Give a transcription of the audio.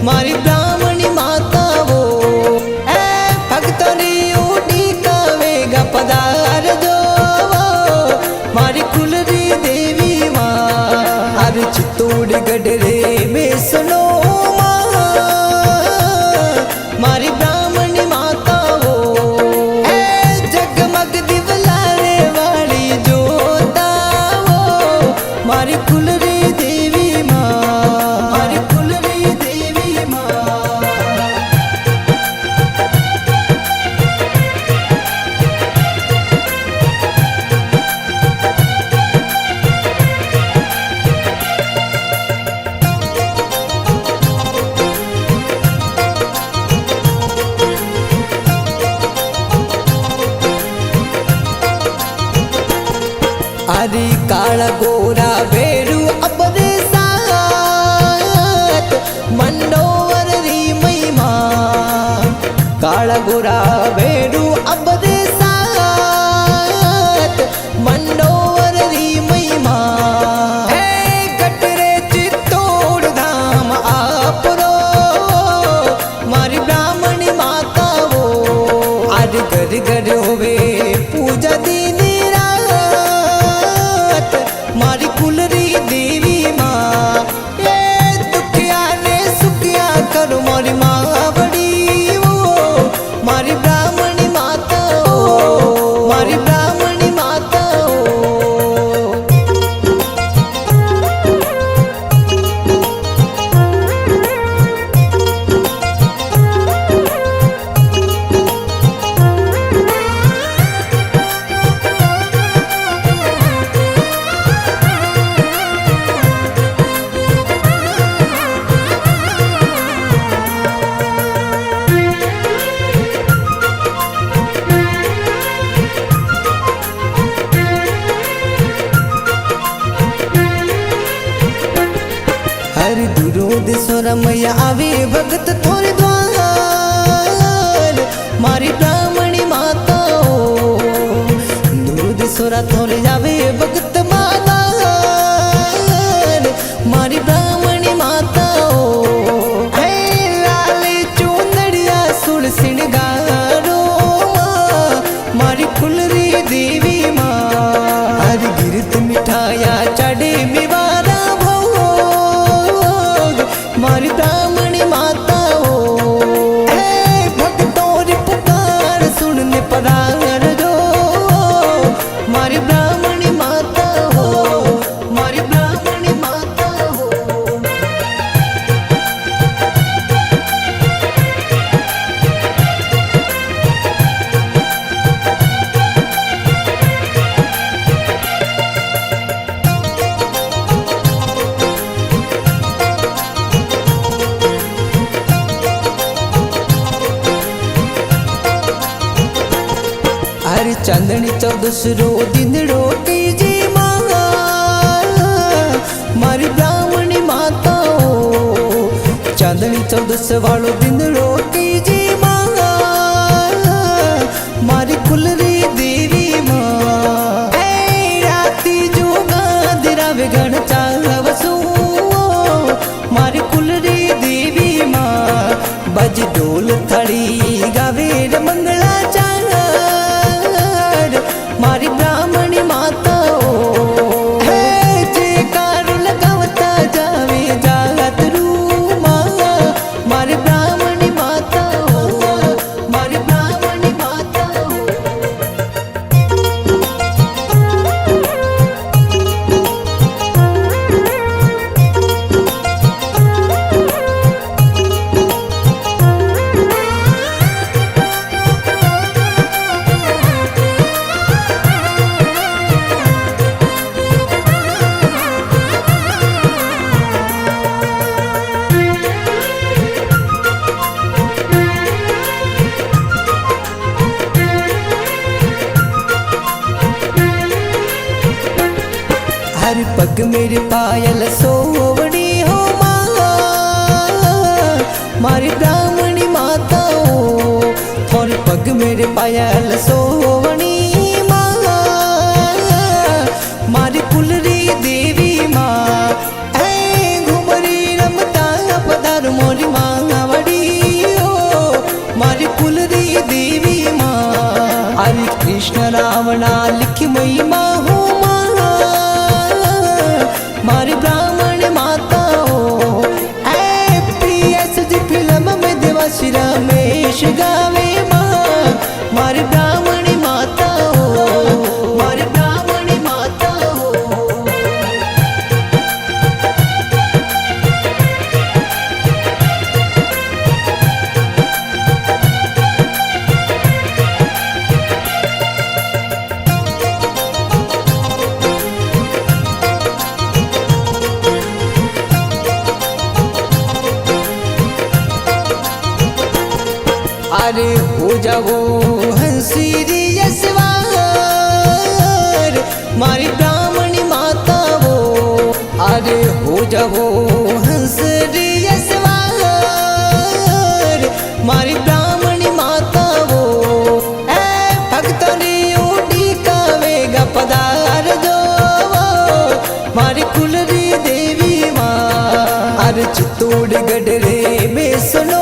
मारी ब्राह्मणी माताओ ए भक्तरी उड़ी कावेगा पधार जो मारी कुलरी देवी माँ हर चित्तौड़गढ़ रे में सुनो मारी ब्राह्मणी माताओ ए जगमग दिवलारे वाली जोताओ मारी कुलरी देवी माँ मारी कुलरी देवी माँ। अरे काला गोरा बेरू अपने साथ मंडोवर री महिमा काला गोरा बेरू अपने साथ मंडोवर री महिमा है कटरे चित्तौड़ धाम आपरो मारी ब्राह्मणी माता वो आज घर घर होवे पूजा दीनी मारी कुलरी देवी माँ ये दुखिया ने सुखिया करो मारी माँ बड़ी वो मारी ब्राह्मणी माता ओ मारी ब्राह्मणी माता ओ। हर दुरोद स्वरमया आवे भगत थोरे द्वार मारी ब्राह्मणी माता दुरोद स्वरा थोरे जावे भगत मालार मारी ब्राह्मणी माता है लाल चूंदड़िया सुर सिणगारो मारी कुलरी देवी माँ हर गिरत मिठाया चढ़े मिवारा मारी ब्राह्मणी माता हो भक्तों री पुकार सुनने पधार जो मारी ब्राह्मणी माता हो मारी ब्राह्मणी माता हो। अरे चांदनी चौदसरो दिंदड़ो कीजी माँ मारी ब्राह्मणी माता चांदनी चौदस वालो दिंदड़ो कीजी माँ मारी कुलरी देवी माँ राती जो गादिरा विगण चावसू मारी कुलरी देवी माँ बज ढोल थड़ी गावे मंगला मारी ब्राह्मणी माता है जे कार लगावता जावे जागत रू माँ मारी ब्राह्मणी माता मारी ब्राह्मणी माता। हर पग मेरे पायल सोवड़ी हो माँ मारी ब्राह्मणी माता थोर पग मेरे पायल सोवड़ी माँ मारी कुलरी देवी माँ घुमरी रमता पधार मोरी माँ अरे हो जाओ हंसीरिय सवार मारी ब्राह्मणी माता वो अरे हो जाओ हंसरिय सवार मारी ब्राह्मणी माता वो ए भक्तों उड़ी कावेगा पधार जो मारी कुलरी देवी माँ अरे चित्तौड़गढ़ रे में सुनो